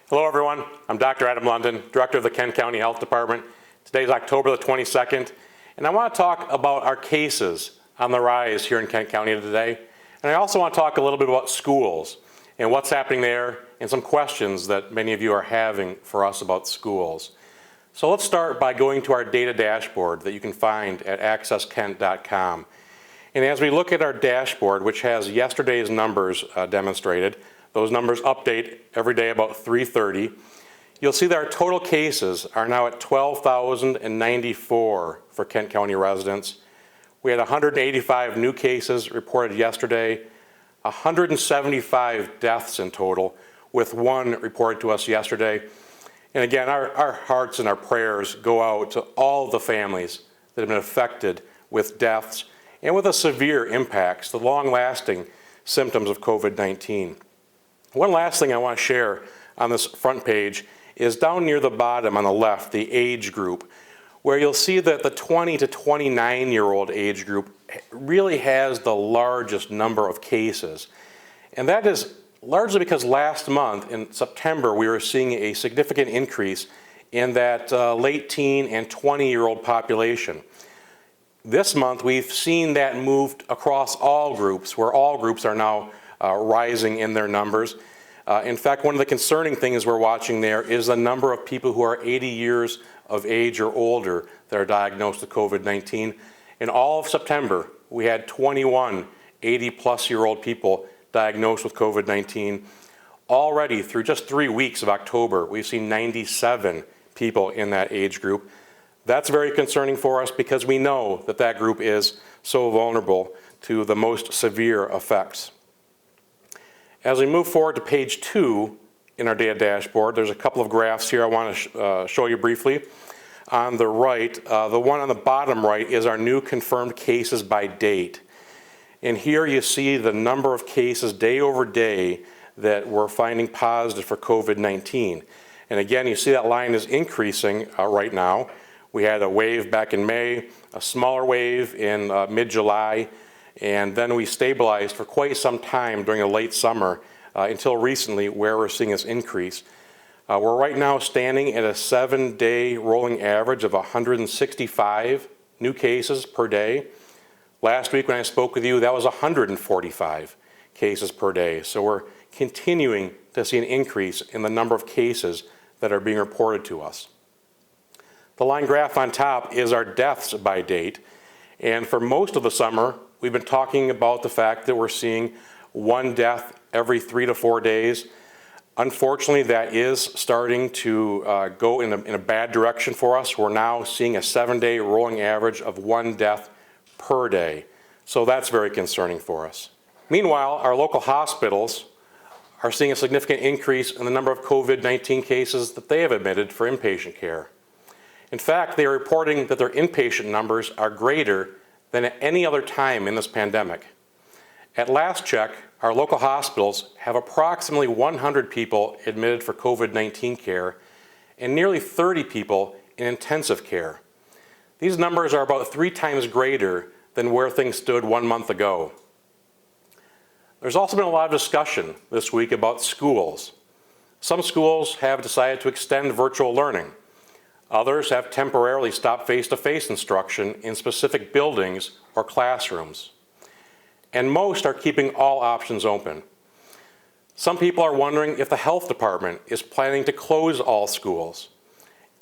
Hello everyone, I'm Dr. Adam London, Director of the Kent County Health Department. Today is October the 22nd, and I want to talk about our cases on the rise here in Kent County today. And I also want to talk a little bit about schools and what's happening there and some questions that many of you are having for us about schools. So let's start by going to our data dashboard that you can find at accesskent.com. And as we look at our dashboard, which has yesterday's numbers demonstrated, those numbers update every day about 3:30. You'll see that our total cases are now at 12,094 for Kent County residents. We had 185 new cases reported yesterday, 175 deaths in total, with one reported to us yesterday. And again, our hearts and our prayers go out to all the families that have been affected with deaths and with the severe impacts, the long-lasting symptoms of COVID-19. One last thing I want to share on this front page is down near the bottom on the left, the age group, where you'll see that the 20 to 29-year-old age group really has the largest number of cases. And that is largely because last month in September, we were seeing a significant increase in that late teen and 20-year-old population. This month, we've seen that moved across all groups, where all groups are now rising in their numbers. In fact, one of the concerning things we're watching there is the number of people who are 80 years of age or older that are diagnosed with COVID-19. In all of September, we had 21 80-plus-year-old people diagnosed with COVID-19. Already, through just 3 weeks of October, we've seen 97 people in that age group. That's very concerning for us because we know that that group is so vulnerable to the most severe effects. As we move forward to page 2 in our data dashboard, there's a couple of graphs here I want to show you briefly. On the right, the one on the bottom right is our new confirmed cases by date. And here you see the number of cases day over day that we're finding positive for COVID-19. And again, you see that line is increasing right now. We had a wave back in May, a smaller wave in mid-July, and then we stabilized for quite some time during the late summer until recently where we're seeing this increase. We're right now standing at a 7-day rolling average of 165 new cases per day. Last week when I spoke with you, that was 145 cases per day. So we're continuing to see an increase in the number of cases that are being reported to us. The line graph on top is our deaths by date. And for most of the summer, we've been talking about the fact that we're seeing one death every 3 to 4 days. Unfortunately, that is starting to go in a bad direction for us. We're now seeing a 7-day rolling average of one death per day. So that's very concerning for us. Meanwhile, our local hospitals are seeing a significant increase in the number of COVID-19 cases that they have admitted for inpatient care. In fact, they are reporting that their inpatient numbers are greater than at any other time in this pandemic. At last check, our local hospitals have approximately 100 people admitted for COVID-19 care and nearly 30 people in intensive care. These numbers are about 3 times greater than where things stood 1 month ago. There's also been a lot of discussion this week about schools. Some schools have decided to extend virtual learning. Others have temporarily stopped face-to-face instruction in specific buildings or classrooms. And most are keeping all options open. Some people are wondering if the health department is planning to close all schools.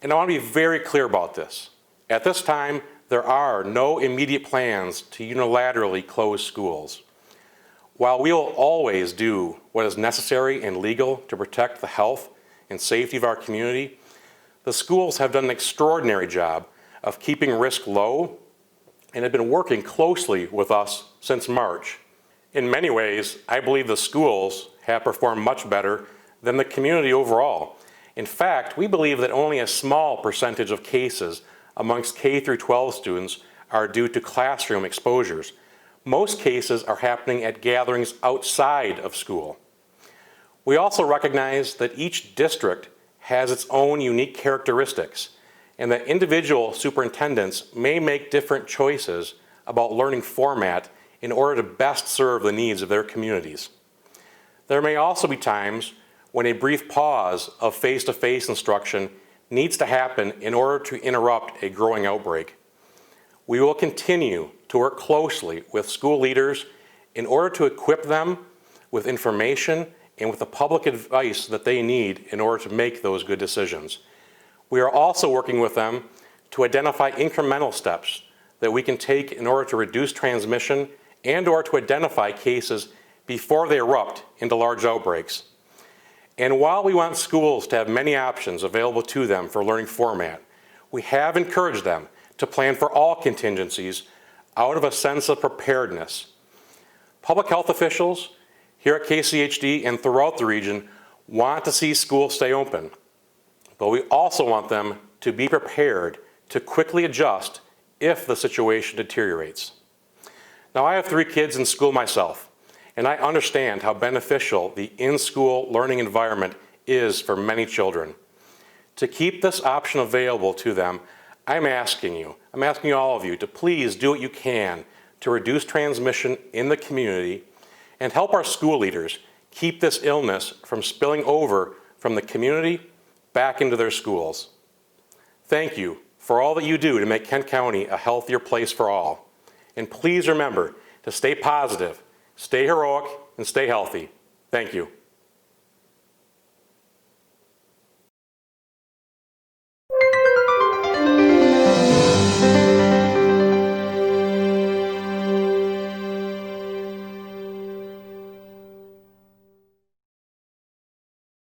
And I want to be very clear about this. At this time, there are no immediate plans to unilaterally close schools. While we will always do what is necessary and legal to protect the health and safety of our community, the schools have done an extraordinary job of keeping risk low and have been working closely with us since March. In many ways, I believe the schools have performed much better than the community overall. In fact, we believe that only a small percentage of cases amongst K through 12 students are due to classroom exposures. Most cases are happening at gatherings outside of school. We also recognize that each district has its own unique characteristics and that individual superintendents may make different choices about learning format in order to best serve the needs of their communities. There may also be times when a brief pause of face-to-face instruction needs to happen in order to interrupt a growing outbreak. We will continue to work closely with school leaders in order to equip them with information and with the public advice that they need in order to make those good decisions. We are also working with them to identify incremental steps that we can take in order to reduce transmission and or to identify cases before they erupt into large outbreaks. And while we want schools to have many options available to them for learning format, we have encouraged them to plan for all contingencies out of a sense of preparedness. Public health officials here at KCHD and throughout the region want to see schools stay open, but we also want them to be prepared to quickly adjust if the situation deteriorates. Now, I have 3 kids in school myself, and I understand how beneficial the in-school learning environment is for many children. To keep this option available to them, I'm asking all of you to please do what you can to reduce transmission in the community and help our school leaders keep this illness from spilling over from the community back into their schools. Thank you for all that you do to make Kent County a healthier place for all. And please remember to stay positive, stay heroic, and stay healthy. Thank you.